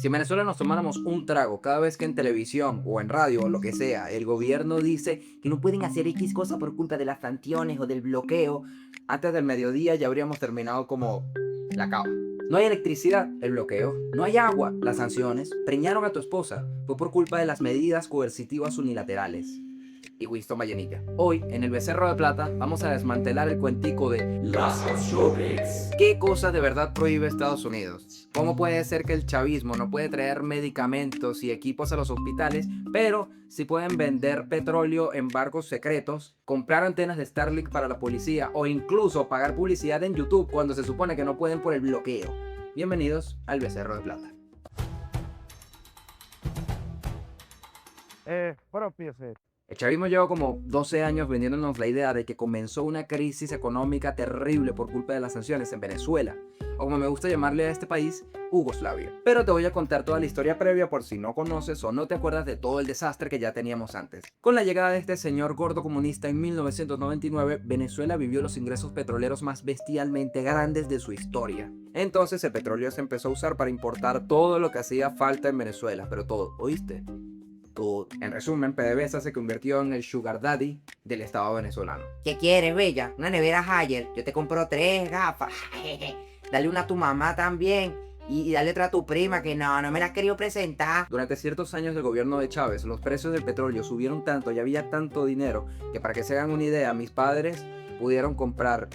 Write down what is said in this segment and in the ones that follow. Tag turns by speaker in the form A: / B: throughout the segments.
A: Si en Venezuela nos tomáramos un trago cada vez que en televisión o en radio o lo que sea, el gobierno dice que no pueden hacer X cosa por culpa de las sanciones o del bloqueo, antes del mediodía ya habríamos terminado como la cava. No hay electricidad, el bloqueo. No hay agua, las sanciones. Preñaron a tu esposa, fue por culpa de las medidas coercitivas unilaterales. Y Winston Vallenilla. Hoy, en el Becerro de Plata, vamos a desmantelar el cuentico de las sanciones. ¿Qué cosas de verdad prohíbe Estados Unidos? ¿Cómo puede ser que el chavismo no puede traer medicamentos y equipos a los hospitales, pero sí pueden vender petróleo en barcos secretos, comprar antenas de Starlink para la policía o incluso pagar publicidad en YouTube cuando se supone que no pueden por el bloqueo? Bienvenidos al Becerro de Plata.
B: Propiese.
A: El chavismo lleva como 12 años vendiéndonos la idea de que comenzó una crisis económica terrible por culpa de las sanciones en Venezuela, o como me gusta llamarle a este país, Yugoslavia. Pero te voy a contar toda la historia previa por si no conoces o no te acuerdas de todo el desastre que ya teníamos antes. Con la llegada de este señor gordo comunista en 1999, Venezuela vivió los ingresos petroleros más bestialmente grandes de su historia. Entonces el petróleo se empezó a usar para importar todo lo que hacía falta en Venezuela, pero todo, ¿oíste? Todo. En resumen, PDVSA se convirtió en el sugar daddy del Estado venezolano.
C: ¿Qué quieres, bella? Una nevera Haier. Yo te compro 3 gafas. Dale una a tu mamá también. Y dale otra a tu prima que no me la has querido presentar.
A: Durante ciertos años del gobierno de Chávez, los precios del petróleo subieron tanto y había tanto dinero que, para que se hagan una idea, mis padres pudieron comprar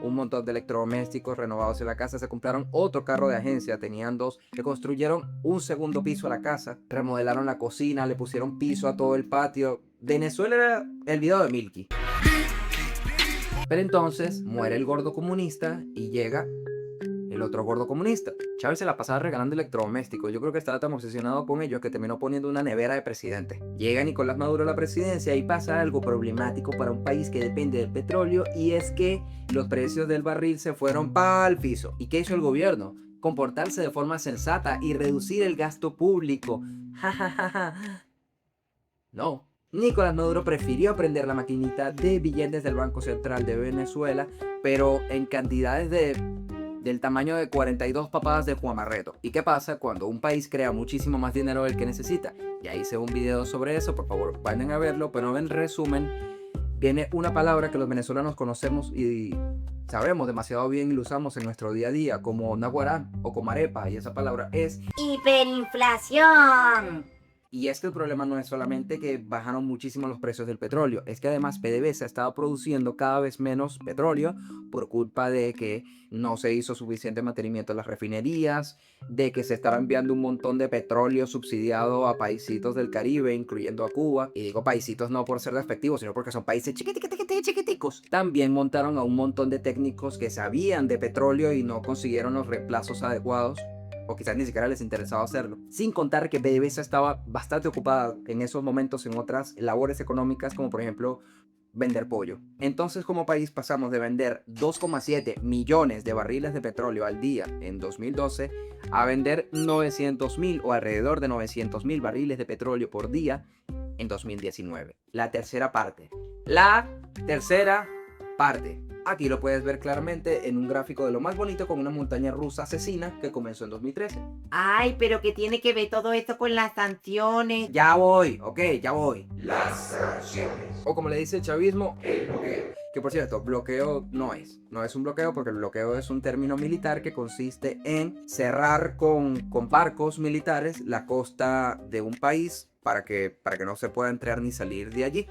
A: un montón de electrodomésticos renovados en la casa, se compraron otro carro de agencia, tenían 2, le construyeron un segundo piso a la casa, remodelaron la cocina, le pusieron piso a todo el patio. Venezuela era el video de Milky. Pero entonces muere el gordo comunista y llega el otro gordo comunista. Chávez se la pasaba regalando electrodomésticos. Yo creo que estaba tan obsesionado con ellos que terminó poniendo una nevera de presidente. Llega Nicolás Maduro a la presidencia y pasa algo problemático para un país que depende del petróleo, y es que los precios del barril se fueron pa'l piso. ¿Y qué hizo el gobierno? Comportarse de forma sensata y reducir el gasto público. No. Nicolás Maduro prefirió prender la maquinita de billetes del Banco Central de Venezuela, pero en cantidades del tamaño de 42 papadas de Juan Marreto. ¿Y qué pasa cuando un país crea muchísimo más dinero del que necesita? Ya hice un video sobre eso, por favor vayan a verlo, pero en resumen viene una palabra que los venezolanos conocemos y sabemos demasiado bien y lo usamos en nuestro día a día, como naguará o como arepa, y esa palabra es
C: ¡hiperinflación!
A: Y es que el problema no es solamente que bajaron muchísimo los precios del petróleo, es que además PDVSA estaba produciendo cada vez menos petróleo por culpa de que no se hizo suficiente mantenimiento en las refinerías, de que se estaba enviando un montón de petróleo subsidiado a paisitos del Caribe, incluyendo a Cuba. Y digo paisitos no por ser despectivos, sino porque son países chiquiticos. También montaron a un montón de técnicos que sabían de petróleo y no consiguieron los reemplazos adecuados, o quizás ni siquiera les interesaba hacerlo. Sin contar que PDVSA estaba bastante ocupada en esos momentos en otras labores económicas, como por ejemplo vender pollo. Entonces, como país pasamos de vender 2,7 millones de barriles de petróleo al día en 2012 a vender 900.000 o alrededor de 900.000 barriles de petróleo por día en 2019. La tercera parte. Aquí lo puedes ver claramente en un gráfico de lo más bonito, con una montaña rusa asesina que comenzó en 2013.
C: Ay, pero ¿qué tiene que ver todo esto con las sanciones?
A: Ya voy, ok, ya voy. Las sanciones. O como le dice el chavismo, el bloqueo. Que por cierto, bloqueo no es un bloqueo, porque el bloqueo es un término militar que consiste en cerrar con barcos militares la costa de un país para que no se pueda entrar ni salir de allí.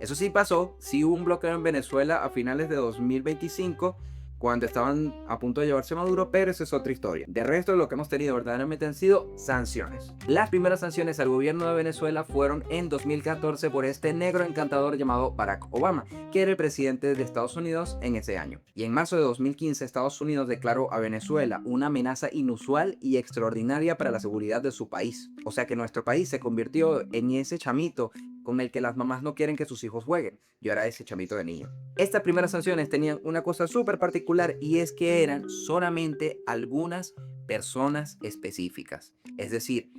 A: Eso sí pasó, sí hubo un bloqueo en Venezuela a finales de 2025, cuando estaban a punto de llevarse Maduro, pero esa es otra historia. De resto, lo que hemos tenido verdaderamente han sido sanciones. Las primeras sanciones al gobierno de Venezuela fueron en 2014 por este negro encantador llamado Barack Obama, que era el presidente de Estados Unidos en ese año. Y en marzo de 2015, Estados Unidos declaró a Venezuela una amenaza inusual y extraordinaria para la seguridad de su país. O sea que nuestro país se convirtió en ese chamito con el que las mamás no quieren que sus hijos jueguen. Yo era ese chamito de niño. Estas primeras sanciones tenían una cosa súper particular, y es que eran solamente algunas personas específicas. Es decir,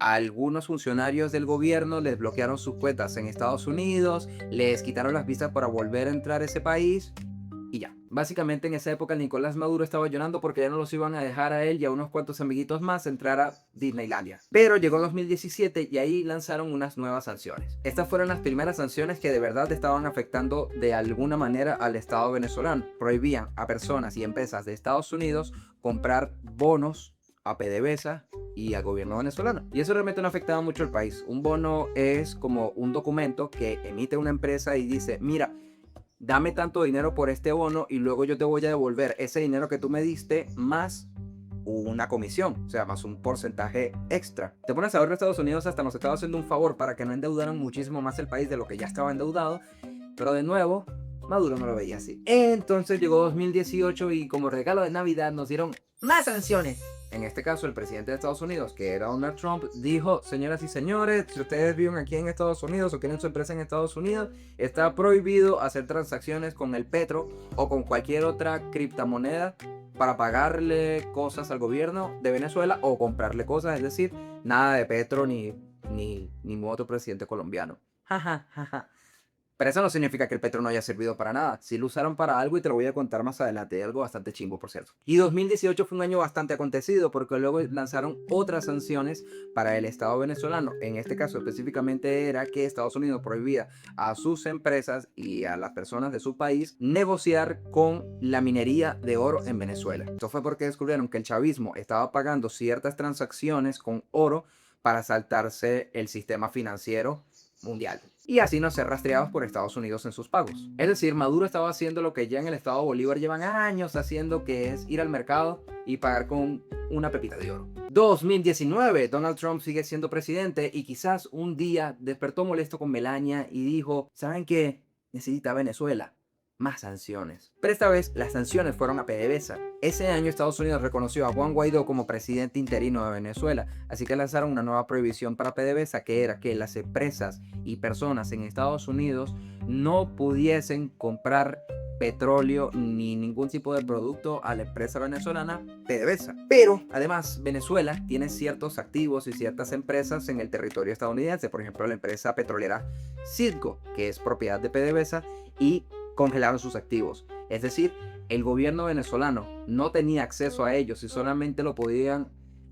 A: a algunos funcionarios del gobierno les bloquearon sus cuentas en Estados Unidos, les quitaron las visas para volver a entrar a ese país y ya. Básicamente en esa época Nicolás Maduro estaba llorando porque ya no los iban a dejar a él y a unos cuantos amiguitos más entrar a Disneylandia. Pero llegó 2017 y ahí lanzaron unas nuevas sanciones. Estas fueron las primeras sanciones que de verdad estaban afectando de alguna manera al Estado venezolano. Prohibían a personas y empresas de Estados Unidos comprar bonos a PDVSA y al gobierno venezolano. Y eso realmente no afectaba mucho al país. Un bono es como un documento que emite una empresa y dice, mira, dame tanto dinero por este bono y luego yo te voy a devolver ese dinero que tú me diste más una comisión, o sea, más un porcentaje extra. Te pones a ver, Estados Unidos hasta nos estaba haciendo un favor para que no endeudaran muchísimo más el país de lo que ya estaba endeudado, pero de nuevo, Maduro no lo veía así. Entonces llegó 2018 y como regalo de Navidad nos dieron más sanciones. En este caso, el presidente de Estados Unidos, que era Donald Trump, dijo, señoras y señores, si ustedes viven aquí en Estados Unidos o tienen su empresa en Estados Unidos, está prohibido hacer transacciones con el petro o con cualquier otra criptomoneda para pagarle cosas al gobierno de Venezuela o comprarle cosas, es decir, nada de petro ni otro presidente colombiano. Pero eso no significa que el petro no haya servido para nada. Sí lo usaron para algo y te lo voy a contar más adelante. Algo bastante chimbo, por cierto. Y 2018 fue un año bastante acontecido porque luego lanzaron otras sanciones para el Estado venezolano. En este caso específicamente era que Estados Unidos prohibía a sus empresas y a las personas de su país negociar con la minería de oro en Venezuela. Esto fue porque descubrieron que el chavismo estaba pagando ciertas transacciones con oro para saltarse el sistema financiero mundial y así no ser rastreados por Estados Unidos en sus pagos. Es decir, Maduro estaba haciendo lo que ya en el estado Bolívar llevan años haciendo, que es ir al mercado y pagar con una pepita de oro. 2019, Donald Trump sigue siendo presidente y quizás un día despertó molesto con Melania y dijo, ¿saben qué? Necesita Venezuela más sanciones. Pero esta vez las sanciones fueron a PDVSA. Ese año Estados Unidos reconoció a Juan Guaidó como presidente interino de Venezuela, así que lanzaron una nueva prohibición para PDVSA, que era que las empresas y personas en Estados Unidos no pudiesen comprar petróleo ni ningún tipo de producto a la empresa venezolana PDVSA. Pero además Venezuela tiene ciertos activos y ciertas empresas en el territorio estadounidense, por ejemplo la empresa petrolera Citgo, que es propiedad de PDVSA, y congelaron sus activos. Es decir, el gobierno venezolano no tenía acceso a ellos y solamente lo podían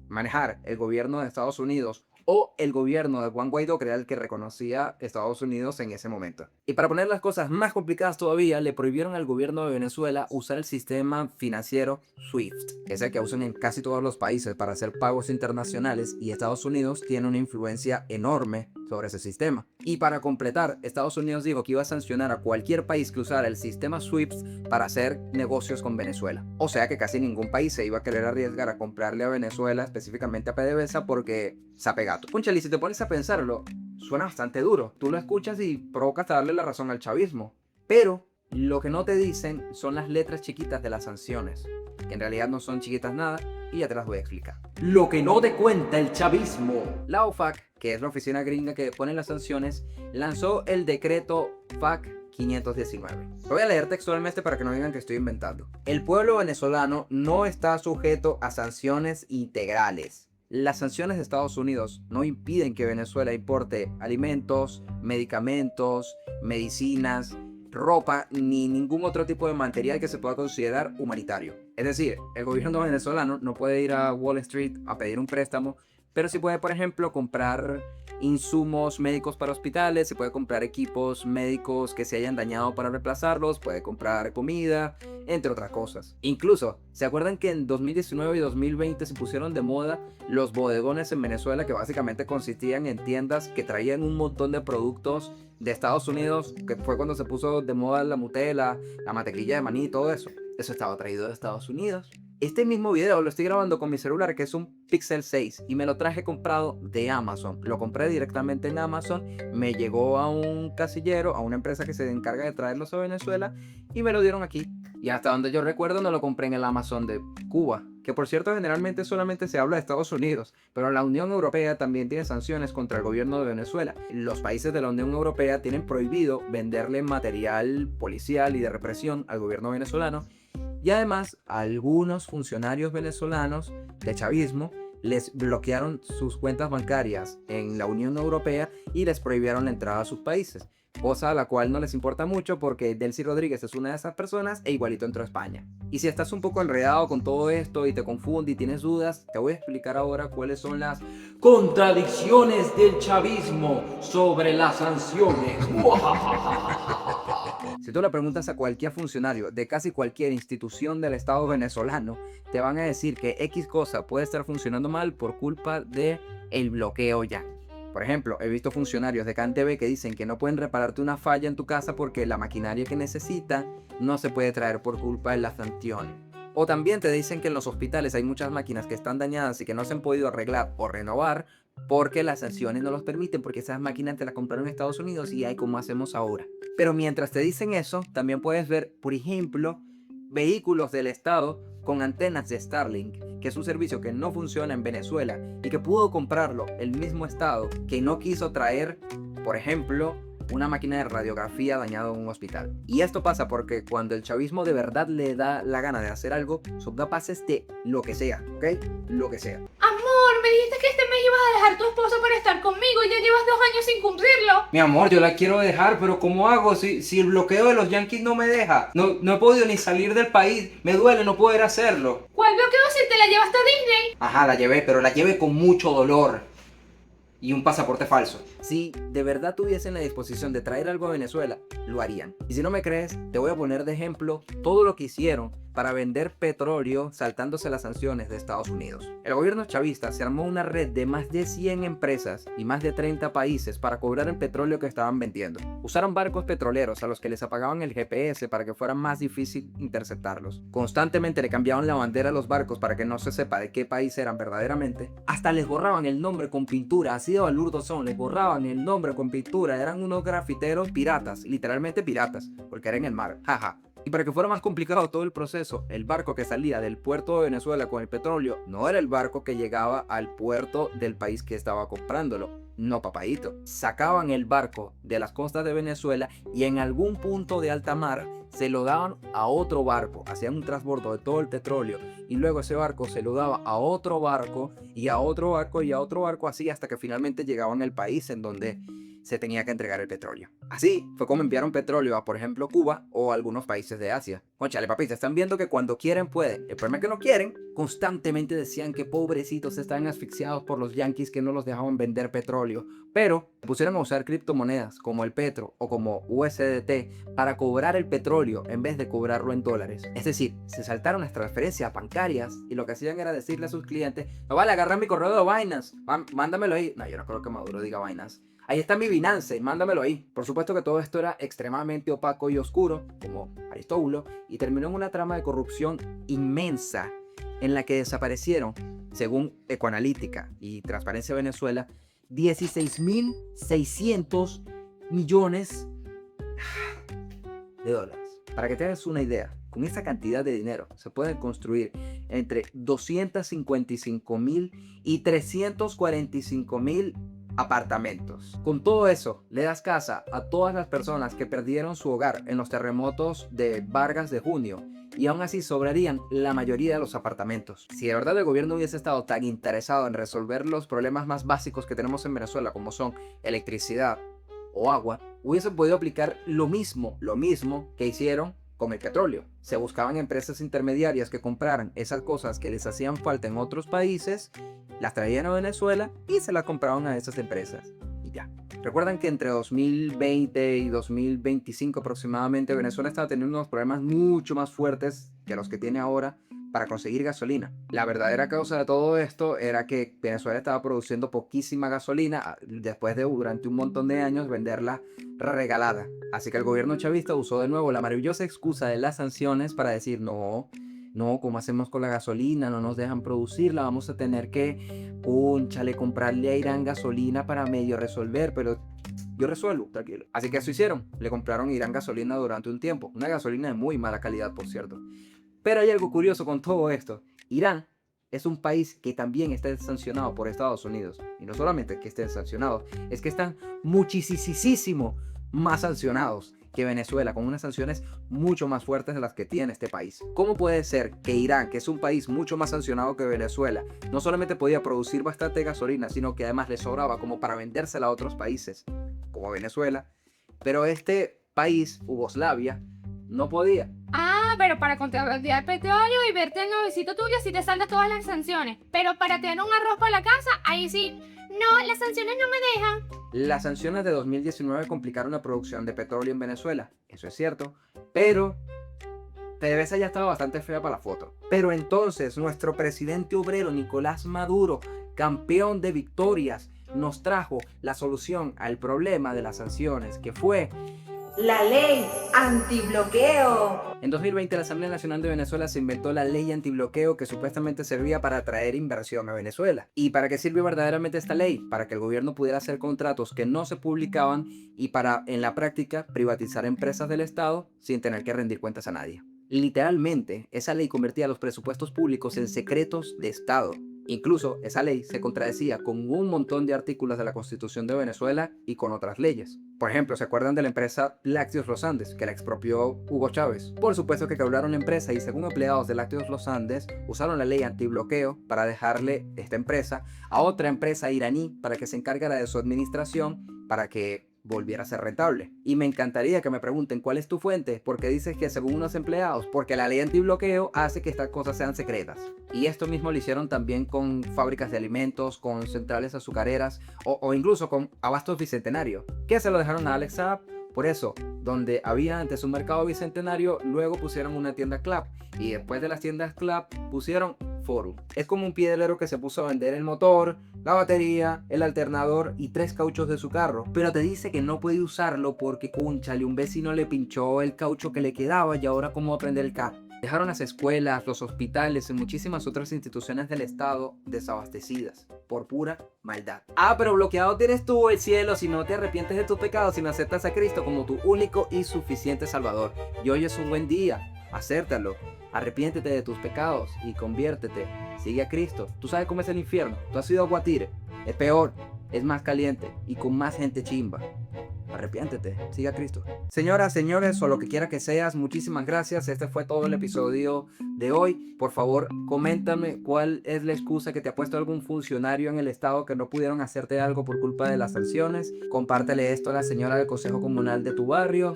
A: manejar el gobierno de Estados Unidos o el gobierno de Juan Guaidó, que era el que reconocía a Estados Unidos en ese momento. Y para poner las cosas más complicadas todavía, le prohibieron al gobierno de Venezuela usar el sistema financiero SWIFT, que es el que usan en casi todos los países para hacer pagos internacionales, y Estados Unidos tiene una influencia enorme sobre ese sistema. Y para completar, Estados Unidos dijo que iba a sancionar a cualquier país que usara el sistema SWIFT para hacer negocios con Venezuela. O sea que casi ningún país se iba a querer arriesgar a comprarle a Venezuela, específicamente a PDVSA, porque sape gato. Punchale, si te pones a pensarlo, suena bastante duro. Tú lo escuchas y provocas darle la razón al chavismo. Pero lo que no te dicen son las letras chiquitas de las sanciones, que en realidad no son chiquitas nada, y ya te las voy a explicar. Lo que no te cuenta el chavismo. La OFAC, que es la oficina gringa que pone las sanciones, lanzó el decreto FAC 519. Lo voy a leer textualmente para que no digan que estoy inventando. El pueblo venezolano no está sujeto a sanciones integrales. Las sanciones de Estados Unidos no impiden que Venezuela importe alimentos, medicamentos, medicinas, ropa ni ningún otro tipo de material que se pueda considerar humanitario. Es decir, el gobierno venezolano no puede ir a Wall Street a pedir un préstamo, pero sí puede, por ejemplo, comprar insumos médicos para hospitales, se puede comprar equipos médicos que se hayan dañado para reemplazarlos, puede comprar comida, entre otras cosas. Incluso, ¿se acuerdan que en 2019 y 2020 se pusieron de moda los bodegones en Venezuela, que básicamente consistían en tiendas que traían un montón de productos de Estados Unidos, que fue cuando se puso de moda la Nutella, la mantequilla de maní y todo eso? Eso estaba traído de Estados Unidos. Este mismo video lo estoy grabando con mi celular, que es un Pixel 6, y me lo traje comprado de Amazon. Lo compré directamente en Amazon, me llegó a un casillero, a una empresa que se encarga de traerlos a Venezuela, y me lo dieron aquí. Y hasta donde yo recuerdo no lo compré en el Amazon de Cuba, que por cierto generalmente solamente se habla de Estados Unidos, pero la Unión Europea también tiene sanciones contra el gobierno de Venezuela. Los países de la Unión Europea tienen prohibido venderle material policial y de represión al gobierno venezolano. Y además, algunos funcionarios venezolanos de chavismo les bloquearon sus cuentas bancarias en la Unión Europea y les prohibieron la entrada a sus países. Cosa a la cual no les importa mucho porque Delcy Rodríguez es una de esas personas e igualito entró a España. Y si estás un poco enredado con todo esto y te confunde y tienes dudas, te voy a explicar ahora cuáles son las contradicciones del chavismo sobre las sanciones. Si tú le preguntas a cualquier funcionario de casi cualquier institución del Estado venezolano, te van a decir que X cosa puede estar funcionando mal por culpa de el bloqueo ya. Por ejemplo, he visto funcionarios de CanTV que dicen que no pueden repararte una falla en tu casa porque la maquinaria que necesita no se puede traer por culpa de la sanción. O también te dicen que en los hospitales hay muchas máquinas que están dañadas y que no se han podido arreglar o renovar porque las sanciones no los permiten, porque esas máquinas te las compraron en Estados Unidos y hay como hacemos ahora. Pero mientras te dicen eso, también puedes ver, por ejemplo, vehículos del Estado con antenas de Starlink, que es un servicio que no funciona en Venezuela y que pudo comprarlo el mismo Estado que no quiso traer, por ejemplo, una máquina de radiografía dañada en un hospital. Y esto pasa porque cuando el chavismo de verdad le da la gana de hacer algo, son capaces de lo que sea, ¿ok? Lo que sea.
B: Amor, me dijiste que este mes ibas a dejar tu esposo para estar conmigo y ya llevas 2 años sin cumplirlo.
A: Mi amor, yo la quiero dejar, pero ¿cómo hago si el bloqueo de los Yankees no me deja? No he podido ni salir del país, me duele no poder hacerlo.
B: ¿Cuál bloqueo si te la llevaste a Disney?
A: Ajá, la llevé, pero la llevé con mucho dolor. Y un pasaporte falso. Si de verdad tuviesen la disposición de traer algo a Venezuela, lo harían. Y si no me crees, te voy a poner de ejemplo todo lo que hicieron para vender petróleo saltándose las sanciones de Estados Unidos. El gobierno chavista se armó una red de más de 100 empresas y más de 30 países para cobrar el petróleo que estaban vendiendo. Usaron barcos petroleros a los que les apagaban el GPS para que fuera más difícil interceptarlos. Constantemente le cambiaban la bandera a los barcos para que no se sepa de qué país eran verdaderamente. Hasta les borraban el nombre con pintura, así de balurdos son, les borraban el nombre con pintura. Eran unos grafiteros piratas, literalmente piratas, porque era en el mar, jaja. Y para que fuera más complicado todo el proceso, el barco que salía del puerto de Venezuela con el petróleo no era el barco que llegaba al puerto del país que estaba comprándolo. No, papadito. Sacaban el barco de las costas de Venezuela y en algún punto de alta mar se lo daban a otro barco. Hacían un transbordo de todo el petróleo y luego ese barco se lo daba a otro barco y a otro barco y a otro barco, así hasta que finalmente llegaban al país en donde se tenía que entregar el petróleo. Así fue como enviaron petróleo a, por ejemplo, Cuba o algunos países de Asia. Cónchale, papi, te están viendo que cuando quieren pueden. El problema es que no quieren. Constantemente decían que pobrecitos estaban asfixiados por los yanquis que no los dejaban vender petróleo. Pero pusieron a usar criptomonedas como el Petro o como USDT para cobrar el petróleo en vez de cobrarlo en dólares. Es decir, se saltaron las transferencias bancarias y lo que hacían era decirle a sus clientes: no vale, agarra mi correo de Binance, mándamelo ahí. No, yo no creo que Maduro diga Binance. Ahí está mi Binance, mándamelo ahí. Por supuesto que todo esto era extremadamente opaco y oscuro, como Aristóbulo, y terminó en una trama de corrupción inmensa en la que desaparecieron, según Ecoanalítica y Transparencia Venezuela, 16.600 millones de dólares. Para que te hagas una idea, con esa cantidad de dinero se pueden construir entre 255.000 y 345.000 apartamentos. Con todo eso, le das casa a todas las personas que perdieron su hogar en los terremotos de Vargas de junio y aún así sobrarían la mayoría de los apartamentos. Si de verdad el gobierno hubiese estado tan interesado en resolver los problemas más básicos que tenemos en Venezuela, como son electricidad o agua, hubiesen podido aplicar lo mismo que hicieron con el petróleo. Se buscaban empresas intermediarias que compraran esas cosas que les hacían falta en otros países, las traían a Venezuela y se las compraban a esas empresas. Y ya. Recuerdan que entre 2020 y 2025 aproximadamente Venezuela estaba teniendo unos problemas mucho más fuertes que los que tiene ahora para conseguir gasolina. La verdadera causa de todo esto era que Venezuela estaba produciendo poquísima gasolina después de durante un montón de años venderla regalada. Así que el gobierno chavista usó de nuevo la maravillosa excusa de las sanciones para decir: no, ¿cómo hacemos con la gasolina? No nos dejan producirla, vamos a tener que, cónchale, comprarle a Irán gasolina para medio resolver, pero yo resuelvo, tranquilo. Así que eso hicieron, le compraron a Irán gasolina durante un tiempo, una gasolina de muy mala calidad, por cierto. Pero hay algo curioso con todo esto. Irán es un país que también está sancionado por Estados Unidos. Y no solamente que estén sancionados, es que están muchísimo más sancionados que Venezuela, con unas sanciones mucho más fuertes de las que tiene este país. ¿Cómo puede ser que Irán, que es un país mucho más sancionado que Venezuela, no solamente podía producir bastante gasolina, sino que además le sobraba como para vendérsela a otros países, como Venezuela, pero este país, Yugoslavia, no podía?
B: Ah, pero para contrabandear el petróleo y verte el novecito tuyo sí te saldas todas las sanciones. Pero para tener un arroz para la casa, ahí sí. No, las sanciones no me dejan.
A: Las sanciones de 2019 complicaron la producción de petróleo en Venezuela, eso es cierto, pero PDVSA ya estaba bastante fea para la foto. Pero entonces nuestro presidente obrero Nicolás Maduro, campeón de victorias, nos trajo la solución al problema de las sanciones, que fue
C: La ley antibloqueo.
A: en 2020 la Asamblea Nacional de Venezuela se inventó la ley antibloqueo que supuestamente servía para atraer inversión a Venezuela. ¿Y para qué sirvió verdaderamente esta ley? Para que el gobierno pudiera hacer contratos que no se publicaban y para, en la práctica, privatizar empresas del Estado sin tener que rendir cuentas a nadie. Literalmente, esa ley convertía los presupuestos públicos en secretos de Estado. Incluso esa ley se contradecía con un montón de artículos de la Constitución de Venezuela y con otras leyes. Por ejemplo, ¿se acuerdan de la empresa Lácteos Los Andes, que la expropió Hugo Chávez? Por supuesto que quebraron la empresa y según empleados de Lácteos Los Andes, usaron la ley antibloqueo para dejarle esta empresa a otra empresa iraní para que se encargara de su administración para que volviera a ser rentable. Y me encantaría que me pregunten cuál es tu fuente, porque dices que según unos empleados, porque la ley antibloqueo hace que estas cosas sean secretas. Y esto mismo lo hicieron también con fábricas de alimentos, con centrales azucareras o incluso con Abastos Bicentenario, que se lo dejaron a Alex Saab. Por eso, donde había antes un mercado bicentenario, luego pusieron una tienda Club. Y después de las tiendas Club pusieron Forum. Es como un piedrero que se puso a vender el motor, la batería, el alternador y 3 cauchos de su carro. Pero te dice que no puede usarlo porque, cónchale, un vecino le pinchó el caucho que le quedaba y ahora cómo va a prender el carro. Dejaron las escuelas, los hospitales y muchísimas otras instituciones del Estado desabastecidas por pura maldad. Ah, pero bloqueado tienes tú el cielo si no te arrepientes de tus pecados y no aceptas a Cristo como tu único y suficiente Salvador. Y hoy es un buen día, acéptalo. Arrepiéntete de tus pecados y conviértete. Sigue a Cristo. Tú sabes cómo es el infierno. Tú has ido a Guatire. Es peor, es más caliente y con más gente chimba. Arrepiéntete, sigue a Cristo. Señoras, señores, o lo que quiera que seas, muchísimas gracias. Este fue todo el episodio de hoy. Por favor, coméntame cuál es la excusa que te ha puesto algún funcionario en el Estado que no pudieron hacerte algo por culpa de las sanciones. Compártele esto a la señora del Consejo Comunal de tu barrio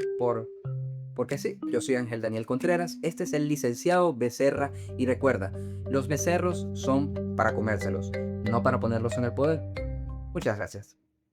A: porque sí, yo soy Ángel Daniel Contreras, este es el licenciado Becerra y recuerda, los becerros son para comérselos, no para ponerlos en el poder. Muchas gracias.